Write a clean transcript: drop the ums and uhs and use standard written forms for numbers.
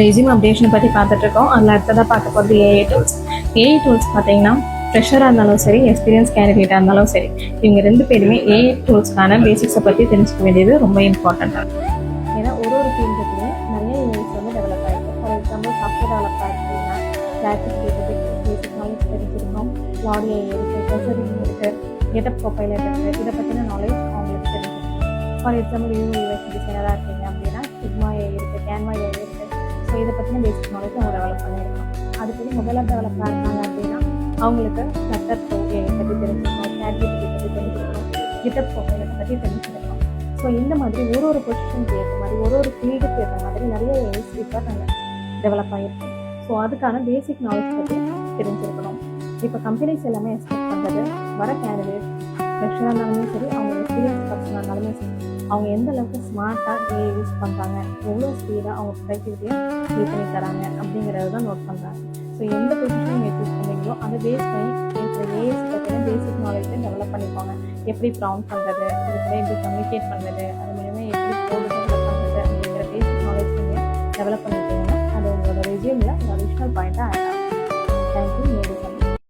Resume அப்டேஷனை பற்றி பார்த்துட்ருக்கோம். அதில் அடுத்ததாக பார்க்க போகிறது ஏஐ டூல்ஸ். ஏஐ டூல்ஸ் பார்த்தீங்கன்னா ஃப்ரெஷராக இருந்தாலும் சரி, எக்ஸ்பீரியன்ஸ் கேண்டிடேட்டாக இருந்தாலும் சரி, இவங்க 2 பேருமே ஏஐ டூல்ஸ்க்கான பேசிக்ஸை பற்றி தெரிஞ்சுக்க வேண்டியது ரொம்ப இம்பார்ட்டண்ட்டாக. ஏன்னா ஒரு ஃபீல்டுக்குமே நிறைய ஏஐஸ் வந்து டெவலப் ஆகிருக்கு. ஃபார் எக்ஸாம்பிள் சாஃப்ட்வேர் டெவலப்பர் அப்படின்னா கிராஃபிக் பேசிக் நாலேஜ் தெரிஞ்சிருக்கோம். லாடி ஏஐ இருக்குது, ப்ரெஷரிங் இருக்குது, கெட்டப் ப்ரொஃபைலர் இருக்குது. இதை பற்றின நாலேஜ் அவங்களுக்கு தெரிஞ்சிருக்கும். ஃபார் எக்ஸாம்பிள் யூஎஸ் டிசைனராக இருக்கீங்க அப்படின்னா சிக்மா ஏஐ இருக்குது, கேன்வா ஏஐ இருக்குது. ஸோ இதை பற்றின பேசிக் நாலேஜ் அவங்க டெவலப் பண்ணியிருக்கோம். அடுத்தது மொபைல் ஆப் டெவலப்பராக இருக்காங்க அப்படின்னா அவங்களுக்கு ஃப்ளட்டர் ப்ரோ ஏஐ பற்றி தெரிஞ்சிருக்கோம், ChatGPT பற்றி தெரிஞ்சிருக்கோம், கிட்டப் ப்ரொஃபைலரை பற்றி தெரிஞ்சிருக்கோம். ஸோ இந்த மாதிரி ஒரு பொசிஷனுக்கு ஏற்ற மாதிரி ஒரு ஃபீல்டுக்கு ஏற்ற மாதிரி நிறைய ஏஐஸ் இப்போ நாங்கள் டெவலப் ஆகிருக்கோம். ஸோ அதுக்கான பேசிக் நாலேஜ் பற்றி தெரிஞ்சிருக்கணும். இப்போ கம்பெனிஸ் எல்லாமே எக்ஸ்பெக்ட் பண்ணுறது வர கேண்டிடேட் ஃப்ரெஷராக இருந்தாலுமே சரி, அவங்க எக்ஸ்பீரியன்ஸ் பர்சனாக இருந்தாலுமே சரி, அவங்க எந்த அளவுக்கு ஸ்மார்ட்டாக ஏஐ யூஸ் பண்ணுறாங்க, எவ்வளோ ஸ்பீடாக அவங்க ப்ரொடக்டிவிட்டியாக யூஸ் பண்ணி தராங்க அப்படிங்கிறது தான் நோட் பண்ணுறாங்க. ஸோ எந்த பொசிஷன் நீங்கள் சூஸ் பண்ணுறீங்களோ அதை பேஸ் பண்ணி இருக்கிற ஏஐஸ் பற்றின பேசிக் நாலேஜை டெவலப் பண்ணிப்பாங்க. எப்படி ப்ராம்ப்ட் பண்ணுறது, இது கூட எப்படி கம்யூனிகேட் பண்ணுறது, அது மூலயமா எப்படி கோட் டெவலப் பண்ணுறது அப்படிங்கிற பேசிக் நாலேஜ் நீங்கள் டெவலப் பண்ணிட்டீங்கன்னா அது உங்களோட ரெஸ்யூமில் ஒரு அடிஷ்னல் பாயிண்ட்டாக ஆட் ஆகும். தேங்க்யூ.